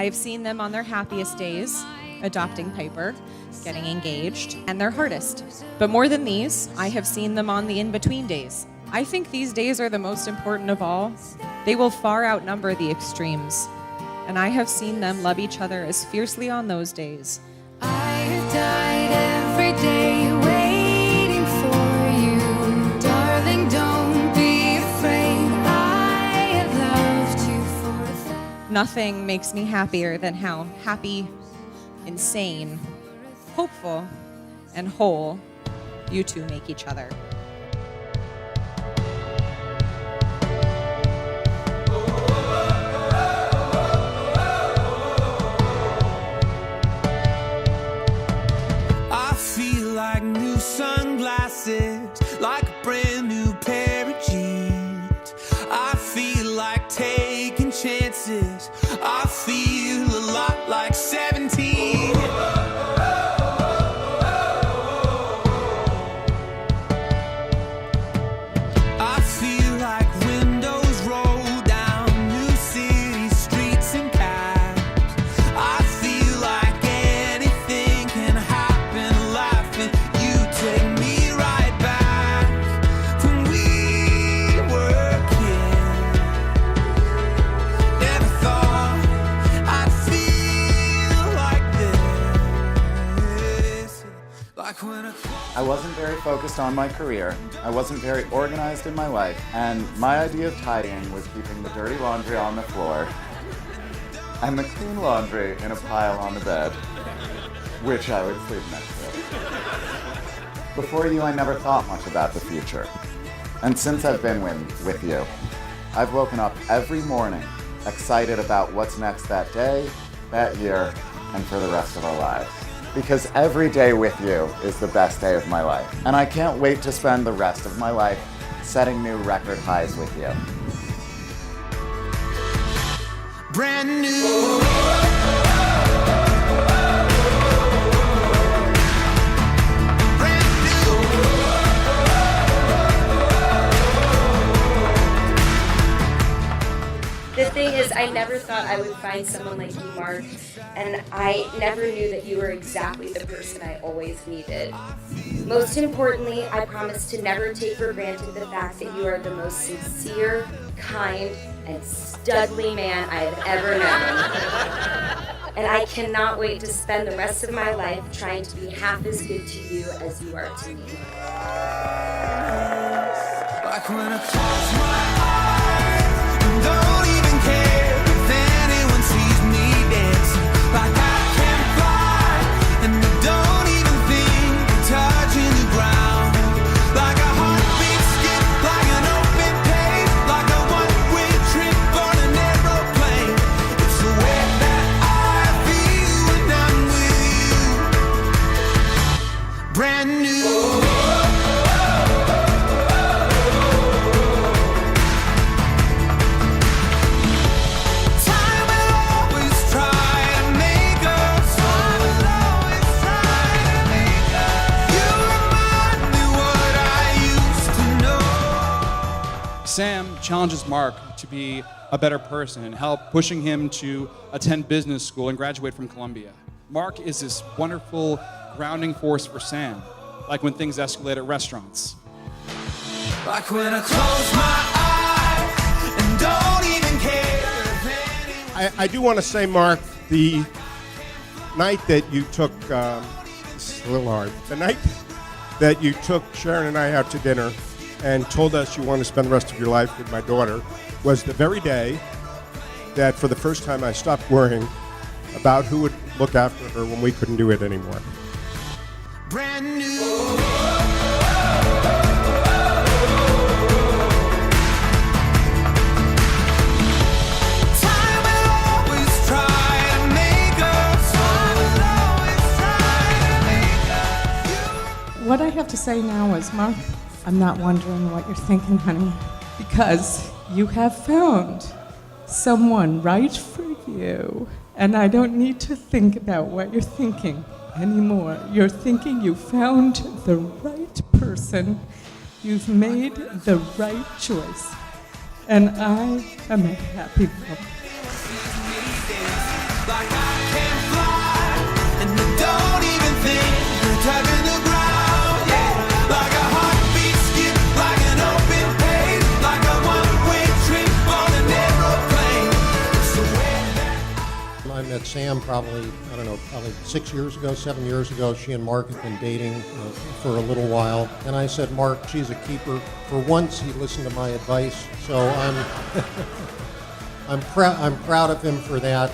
I've seen them on their happiest days, adopting Piper, getting engaged, and their hardest. But more than these, I have seen them on the in-between days. I think these days are the most important of all. They will far outnumber the extremes. And I have seen them love each other as fiercely on those days. I have died every day waiting for you. Darling, don't be afraid. I have loved you for Nothing makes me happier than how happy, insane, hopeful, and whole you two make each other. I feel like new sunglasses, like a brand new pair of jeans. I feel like taking chances. I feel a lot like 17. I feel like windows roll down new city streets and cabs. I feel like anything can happen, laughing. You take me right back when we were kids. Never thought I'd feel like this. Like when I wasn't very focused on my career, I wasn't very organized in my life, and my idea of tidying was keeping the dirty laundry on the floor and the clean laundry in a pile on the bed, which I would sleep next to. Before you, I never thought much about the future. And since I've been with you, I've woken up every morning excited about what's next that day, that year, and for the rest of our lives. Because every day with you is the best day of my life. And I can't wait to spend the rest of my life setting new record highs with you. brand new. The thing is, I never thought I would find someone like you, Mark, and I never knew that you were exactly the person I always needed. Most importantly, I promise to never take for granted the fact that you are the most sincere, kind, and studly man I have ever known. And I cannot wait to spend the rest of my life trying to be half as good to you as you are to me. Like when I close my eyes and don't even care if anyone sees me dancing. Like I can fly and I don't even think of touching the ground. Like a heartbeat skip, like an open page, like a one-way trip on an aeroplane. It's the way that I feel when I'm with you. Brand new. Sam challenges Mark to be a better person and help pushing him to attend business school and graduate from Columbia. Mark is this wonderful grounding force for Sam, like when things escalate at restaurants. Like when I close my eyes and don't even care. I do want to say, Mark, the night that you took, this is a little hard, the night that you took Sharon and I out to dinner and told us you want to spend the rest of your life with my daughter was the very day that for the first time I stopped worrying about who would look after her when we couldn't do it anymore. Brand new. What I have to say now is, Mark, I'm not wondering what you're thinking, honey, because you have found someone right for you. And I don't need to think about what you're thinking anymore. You're thinking you found the right person. You've made the right choice. And I am a happy mom. like I can fly, and I don't even think you're touching the ground. Yeah, like a heartbeat skip, like an open page, like a one-way trip on an aeroplane. It's the way that I met Sam probably 6 years ago, 7 years ago. She and Mark had been dating for a little while. And I said, Mark, she's a keeper. For once, he listened to my advice. So I'm proud of him for that.